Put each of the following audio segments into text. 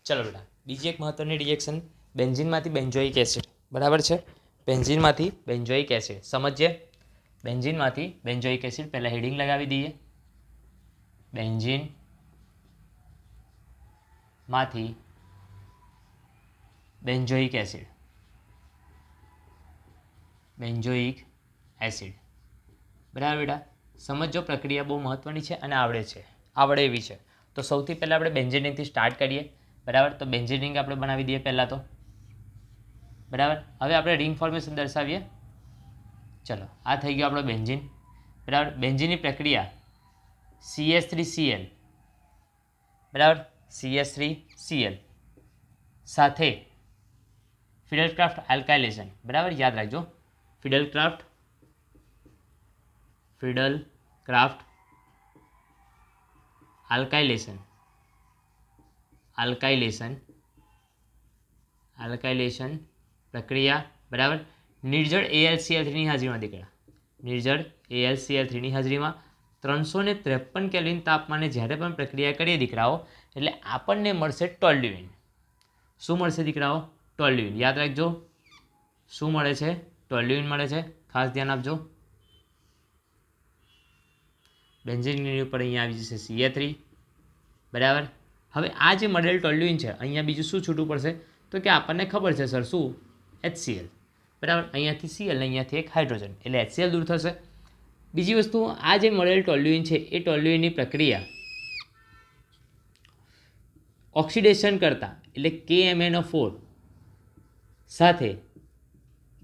ચલો બેટા, બીજી એક મહત્વની રિએક્શન બેન્ઝીનમાંથી બેન્ઝોઇક એસિડ, બરાબર છે. બેન્ઝીનમાંથી બેન્ઝોઇક એસિડ સમજીએ. બેન્ઝીનમાંથી બેન્ઝોઇક એસિડ પહેલાં હેડિંગ લગાવી દઈએ. બેન્ઝીનમાંથી બેન્ઝોઇક એસિડ, બેન્ઝોઇક એસિડ, બરાબર બેટા. સમજો, પ્રક્રિયા બહુ મહત્વની છે અને આવડે એવી છે. તો સૌથી પહેલાં આપણે બેન્ઝીનથી સ્ટાર્ટ કરીએ, બરાબર. તો બેન્ઝીન આપણે બનાવી દઈએ પહેલાં તો, બરાબર. હવે આપણે રિંગ ફોર્મેશન દર્શાવીએ. ચલો, આ થઈ ગયો આપણો બેન્ઝીન, બરાબર. બેન્ઝીનની પ્રક્રિયા CH3Cl, બરાબર, CH3Cl સાથે ફિડલક્રાફ્ટ આલ્કાઇલેશન, બરાબર, યાદ રાખજો. ફિડલક્રાફ્ટ આલ્કાઇલેશન પ્રક્રિયા, બરાબર. નિર્જળ AlCl3 ની હાજરીમાં દીકરા, નિર્જળ AlCl3 ની હાજરીમાં 353 કેલ્વિન તાપમાને જ્યારે પણ પ્રક્રિયા કરીએ દીકરાઓ, એટલે આપણને મળશે ટોલ્યુઇન. શું મળશે દીકરાઓ? ટોલ્યુઇન. યાદ રાખજો, શું મળે છે? ટોલ્યુઇન મળે છે. ખાસ ધ્યાન આપજો. બેન્ઝીનની ઉપર અહીંયા આવી જશે CH3, બરાબર. હવે આ જે મળેલ ટોલ્યુઇન છે, અહીંયા બીજું શું છૂટું પડશે? તો કે આપણને ખબર છે સર, શું? HCl, બરાબર. અહીંયાથી Cl, અહીંયાથી એક હાઇડ્રોજન, એટલે HCl દૂર થશે. બીજી વસ્તુ, આ જે મળેલ ટોલ્યુઇન છે એ ટોલ્યુઇનની પ્રક્રિયા ઓક્સિડેશન કરતા, એટલે KMnO4 સાથે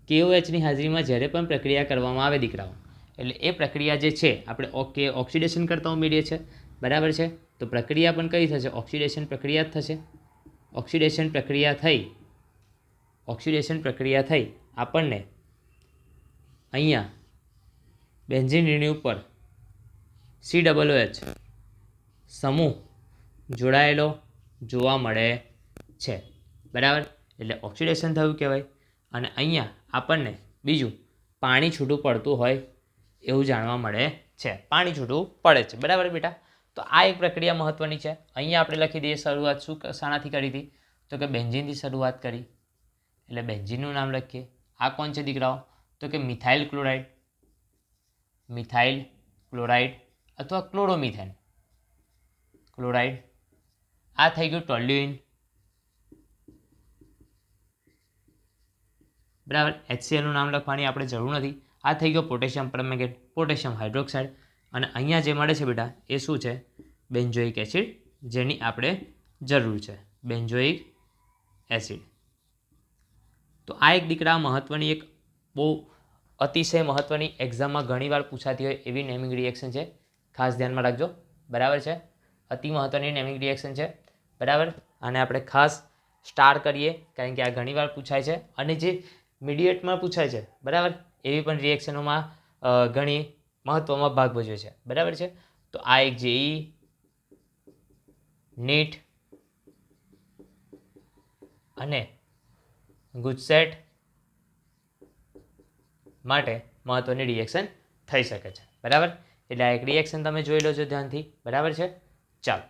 KOHની હાજરીમાં જ્યારે પણ પ્રક્રિયા કરવામાં આવે દીકરાઓ, એટલે એ પ્રક્રિયા જે છે આપણે ઓક્સિડેશન કરતા ઉમેરીએ છીએ, બરાબર છે. તો પ્રક્રિયા પણ કઈ થશે? ઓક્સિડેશન પ્રક્રિયા જ થશે. ઓક્સિડેશન પ્રક્રિયા થઈ આપણને અહીંયા બેન્ઝીન રિંગની ઉપર COOH સમૂહ જોડાયેલો જોવા મળે છે, બરાબર. એટલે ઓક્સિડેશન થયું કહેવાય. અને અહીંયા આપણને બીજું પાણી છૂટું પડતું હોય એવું જાણવા મળે છે. પાણી છૂટું પડે છે, બરાબર બેટા. તો આ એક પ્રક્રિયા મહત્વની છે. અહીંયા આપણે લખી દઈએ શરૂઆત શાનાથી કરી હતી? તો કે બેન્ઝીનથી શરૂઆત કરી, એટલે બેન્ઝીનનું નામ લખીએ. આ કોણ છે દીકરાઓ? તો કે મિથાઇલ ક્લોરાઇડ અથવા ક્લોરોમિથેન ક્લોરાઇડ. આ થઈ ગયું ટોલ્યુઇન, બરાબર. HClનું નામ લખવાની આપણે જરૂર નથી. આ થઈ ગયો પોટેશિયમ પરમેંગેટ, પોટેશિયમ હાઇડ્રોક્સાઇડ. અને અહીંયા જે મળે છે બેટા એ શું છે? બેન્ઝોઇક એસિડ, જેની આપણે જરૂર છે. Benzoic acid. તો આ એક દીકરા મહત્વની, એક બહુ અતિશય મહત્વની, એક્ઝામમાં ઘણીવાર પૂછાતી હોય એવી નેમિંગ રિએક્શન છે. ખાસ ધ્યાનમાં રાખજો, બરાબર છે. અતિ મહત્વની નેમિંગ રિએક્શન છે, બરાબર. અને આપણે ખાસ સ્ટાર કરીએ, કારણ કે આ ઘણીવાર પૂછાય છે અને જે મીડિયેટમાં પૂછાય છે, બરાબર, એવી પણ રિએક્શનોમાં ઘણી મહત્વમાં ભાગ ભજવે છે, બરાબર છે. તો આ એક JEE, NEET અને ગુજસેટ માટે મહત્વની રિએક્શન થઈ શકે છે, બરાબર. એટલે આ એક રિએક્શન તમે જોઈ લો છો ધ્યાનથી, બરાબર છે. ચાલો,